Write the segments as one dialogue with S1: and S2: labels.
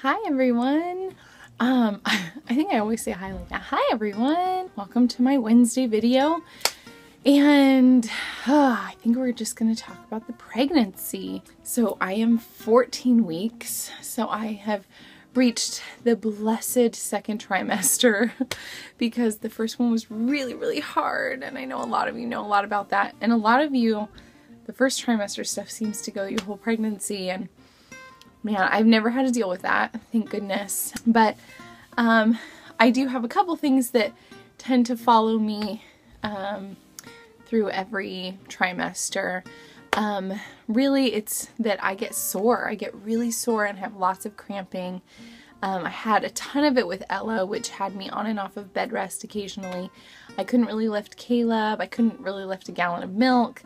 S1: Hi everyone. I think I always say hi like that. Hi everyone. Welcome to my Wednesday video. And I think we're just going to talk about the pregnancy. So I am 14 weeks. So I have reached the blessed second trimester because the first one was really hard. And I know a lot of you know a lot about that. And a lot of you, the first trimester stuff seems to go your whole pregnancy, and man, I've never had to deal with that, thank goodness. But I do have a couple things that tend to follow me through every trimester. Really, it's that I get sore. I get really sore and have lots of cramping. I had a ton of it with Ella, which had me on and off of bed rest occasionally. I couldn't really lift Caleb. I couldn't really lift a gallon of milk.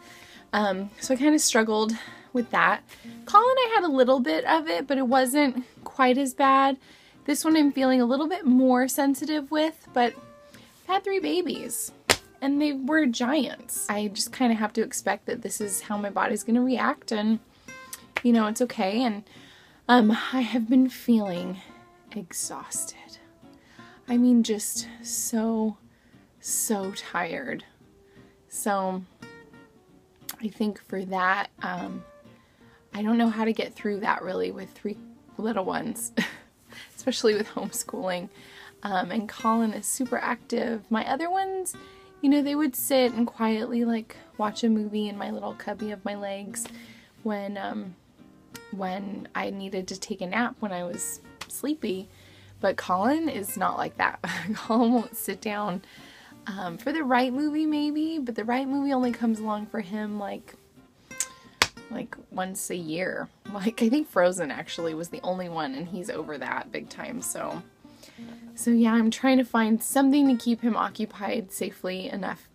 S1: So I kind of struggled with that. Colin, I had a little bit of it, but it wasn't quite as bad. This one I'm feeling a little bit more sensitive with, but I've had 3 babies and they were giants. I just kind of have to expect that this is how my body's going to react, and you know, it's okay. And I have been feeling exhausted. I mean, just so tired. So I think for that, I don't know how to get through that really with 3 little ones, especially with homeschooling. And Colin is super active. My other ones, you know, they would sit and quietly like watch a movie in my little cubby of my legs when I needed to take a nap when I was sleepy. But Colin is not like that. Colin won't sit down for the right movie maybe, but the right movie only comes along for him like once a year. Like I think Frozen actually was the only one, and he's over that big time. So yeah, I'm trying to find something to keep him occupied safely enough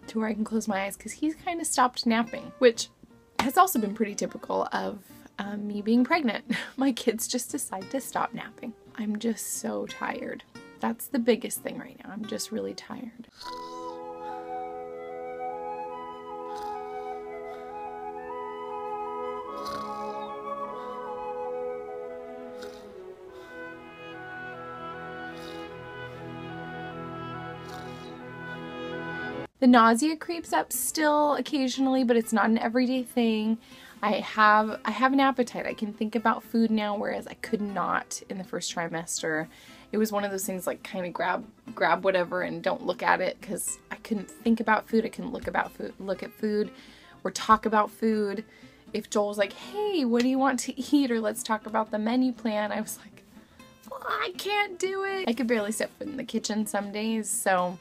S1: to where I can close my eyes, because he's kind of stopped napping, which has also been pretty typical of me being pregnant. My kids just decide to stop napping. I'm just so tired. That's the biggest thing right now. I'm just really tired. The nausea creeps up still occasionally, but it's not an everyday thing. I have an appetite. I can think about food now, whereas I could not in the first trimester. It was one of those things like kind of grab whatever and don't look at it, because I couldn't think about food. I couldn't look at food or talk about food. If Joel was like, hey, what do you want to eat? Or let's talk about the menu plan. I was like, well, I can't do it. I could barely step foot in the kitchen some days. So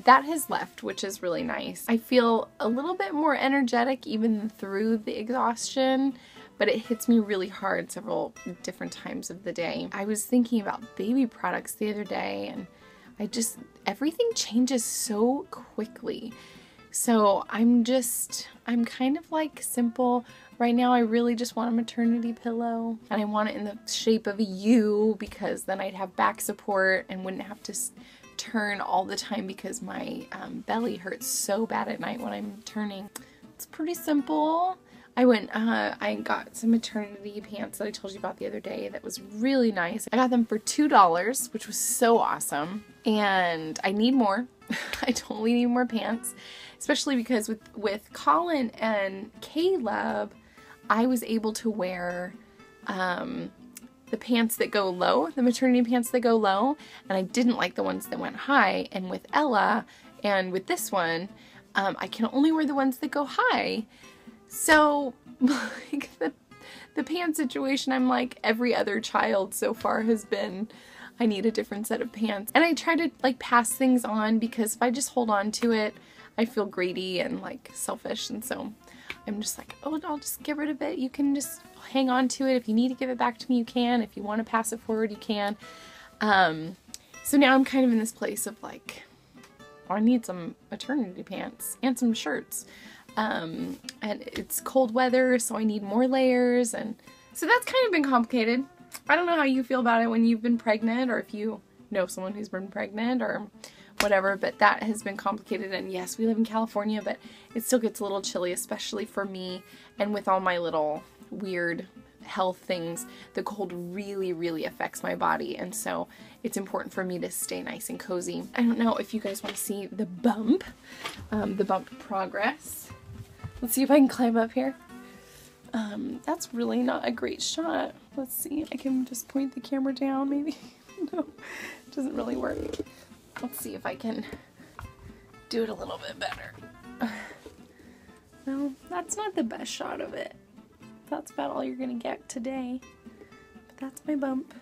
S1: that has left, which is really nice. I feel a little bit more energetic even through the exhaustion, but it hits me really hard several different times of the day. I was thinking about baby products the other day, and everything changes so quickly. So I'm kind of like simple. Right now I really just want a maternity pillow, and I want it in the shape of a U, because then I'd have back support and wouldn't have to turn all the time, because my belly hurts so bad at night when I'm turning. It's pretty simple. I got some maternity pants that I told you about the other day that was really nice. I got them for $2, which was so awesome, and I need more. I totally need more pants, especially because with Colin and Caleb, I was able to wear the pants that go low, the maternity pants that go low, and I didn't like the ones that went high. And with Ella and with this one, I can only wear the ones that go high. So like the pants situation, I'm like every other child so far has been, I need a different set of pants. And I try to like pass things on, because if I just hold on to it, I feel greedy and like selfish. And so I'm just like, oh, I'll just get rid of it. You can just hang on to it. If you need to give it back to me, you can. If you want to pass it forward, you can. So now I'm kind of in this place of like, oh, I need some maternity pants and some shirts. And it's cold weather, so I need more layers. And so that's kind of been complicated. I don't know how you feel about it when you've been pregnant, or if you know someone who's been pregnant or whatever, but that has been complicated. And yes, we live in California, but it still gets a little chilly, especially for me, and with all my little weird health things, the cold really, really affects my body. And so it's important for me to stay nice and cozy. I don't know if you guys want to see the bump progress. Let's see if I can climb up here. That's really not a great shot. Let's see. I can just point the camera down maybe. No, it doesn't really work. Let's see if I can do it a little bit better. No, that's not the best shot of it. That's about all you're gonna get today. But that's my bump.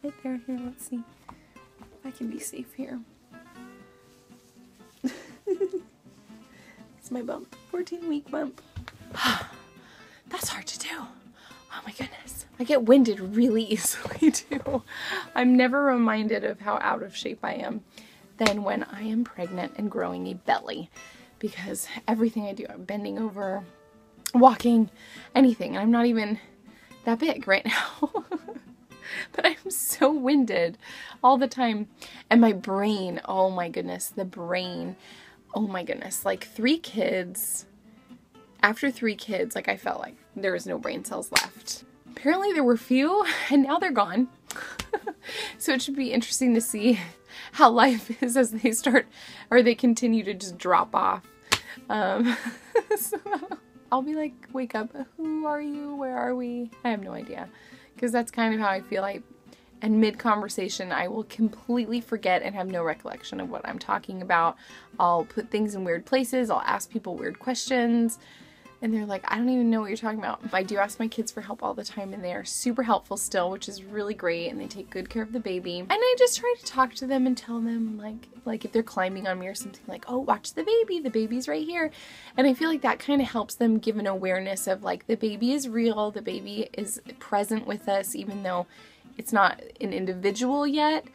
S1: Right there. Here, let's see if I can be safe here. It's my bump. 14-week bump. That's hard to do. Oh my goodness. I get winded really easily too. I'm never reminded of how out of shape I am than when I am pregnant and growing a belly, because everything I do, I'm bending over, walking, anything, and I'm not even that big right now. But I'm so winded all the time. And my brain, oh my goodness, the brain, oh my goodness, like 3 kids. After 3 kids, like I felt like there was no brain cells left. Apparently there were few, and now they're gone. So it should be interesting to see how life is as they start, or they continue to just drop off. So I'll be like, wake up, who are you? Where are we? I have no idea. Because that's kind of how I feel like. And mid-conversation, I will completely forget and have no recollection of what I'm talking about. I'll put things in weird places. I'll ask people weird questions. And they're like, I don't even know what you're talking about. I do ask my kids for help all the time, and they are super helpful still, which is really great. And they take good care of the baby. And I just try to talk to them and tell them, like if they're climbing on me or something, like, oh, watch the baby's right here. And I feel like that kind of helps them give an awareness of like, the baby is real. The baby is present with us, even though it's not an individual yet,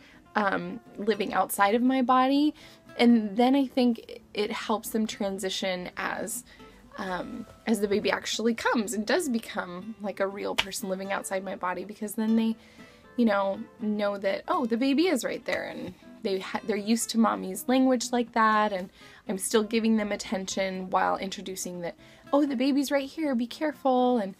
S1: living outside of my body. And then I think it helps them transition as the baby actually comes and does become like a real person living outside my body, because then they, know that, oh, the baby is right there, and they're used to mommy's language like that, and I'm still giving them attention while introducing that, oh, the baby's right here, be careful, and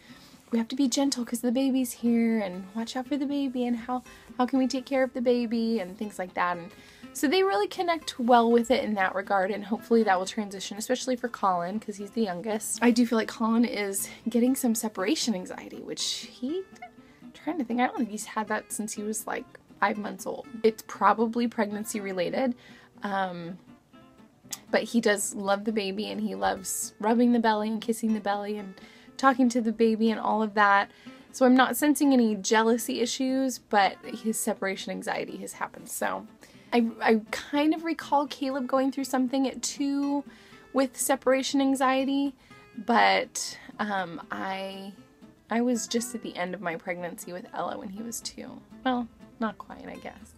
S1: we have to be gentle because the baby's here, and watch out for the baby, and how can we take care of the baby, and things like that. And so they really connect well with it in that regard, and hopefully that will transition, especially for Colin, because he's the youngest. I do feel like Colin is getting some separation anxiety, which I'm trying to think, I don't think he's had that since he was like 5 months old. It's probably pregnancy related, but he does love the baby, and he loves rubbing the belly and kissing the belly and talking to the baby and all of that. So I'm not sensing any jealousy issues, but his separation anxiety has happened. So I kind of recall Caleb going through something at 2 with separation anxiety, but I was just at the end of my pregnancy with Ella when he was 2. Well, not quite, I guess.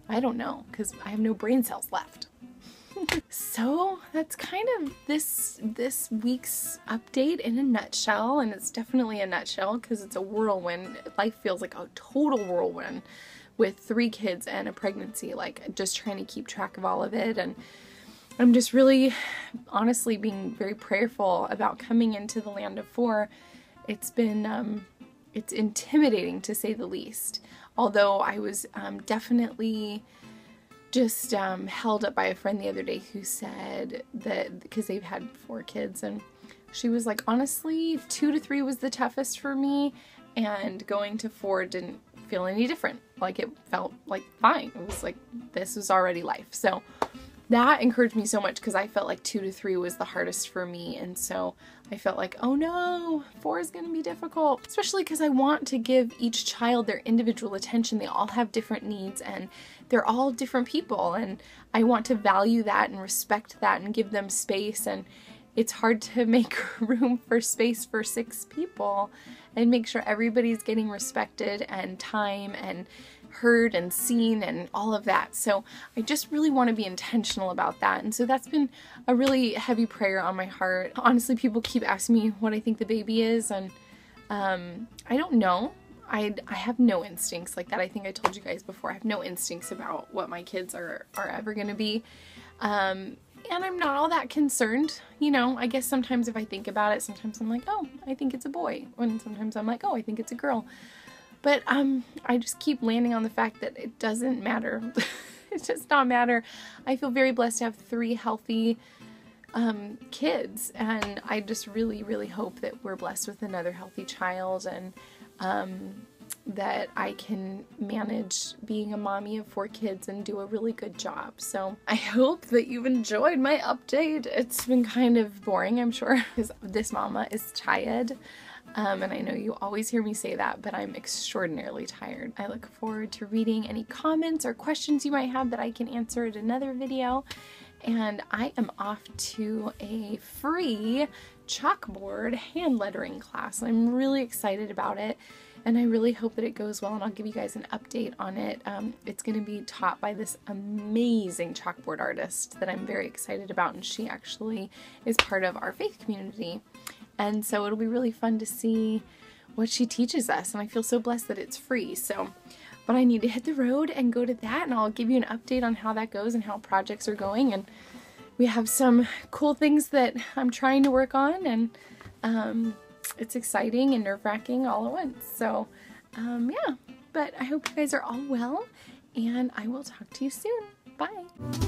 S1: I don't know, because I have no brain cells left. So that's kind of this week's update in a nutshell, and it's definitely a nutshell because it's a whirlwind. Life feels like a total whirlwind with 3 kids and a pregnancy, like just trying to keep track of all of it. And I'm just really honestly being very prayerful about coming into the land of 4. It's been it's intimidating to say the least, although I was definitely just held up by a friend the other day who said that, because they've had 4 kids, and she was like, honestly, 2 to 3 was the toughest for me, and going to 4 didn't feel any different. Like, it felt like fine. It was like, this was already life. So that encouraged me so much, because I felt like 2 to 3 was the hardest for me, and so I felt like, oh no, 4 is going to be difficult, especially because I want to give each child their individual attention. They all have different needs, and they're all different people, and I want to value that and respect that and give them space. And it's hard to make room for space for 6 people and make sure everybody's getting respected and time and heard and seen and all of that. So I just really want to be intentional about that. And so that's been a really heavy prayer on my heart. Honestly, people keep asking me what I think the baby is, and I don't know. I have no instincts like that. I think I told you guys before, I have no instincts about what my kids are ever going to be. And I'm not all that concerned. You know, I guess sometimes if I think about it, sometimes I'm like, oh, I think it's a boy. And sometimes I'm like, oh, I think it's a girl. But I just keep landing on the fact that it doesn't matter. It does not matter. I feel very blessed to have 3 healthy kids, and I just really, really hope that we're blessed with another healthy child, and that I can manage being a mommy of 4 kids and do a really good job. So I hope that you've enjoyed my update. It's been kind of boring, I'm sure, because this mama is tired. And I know you always hear me say that, but I'm extraordinarily tired. I look forward to reading any comments or questions you might have that I can answer in another video. And I am off to a free chalkboard hand lettering class. I'm really excited about it, and I really hope that it goes well, and I'll give you guys an update on it. It's going to be taught by this amazing chalkboard artist that I'm very excited about, and she actually is part of our faith community. And so it'll be really fun to see what she teaches us, and I feel so blessed that it's free. But I need to hit the road and go to that, and I'll give you an update on how that goes and how projects are going. And we have some cool things that I'm trying to work on, and it's exciting and nerve-wracking all at once. So yeah, but I hope you guys are all well, and I will talk to you soon. Bye!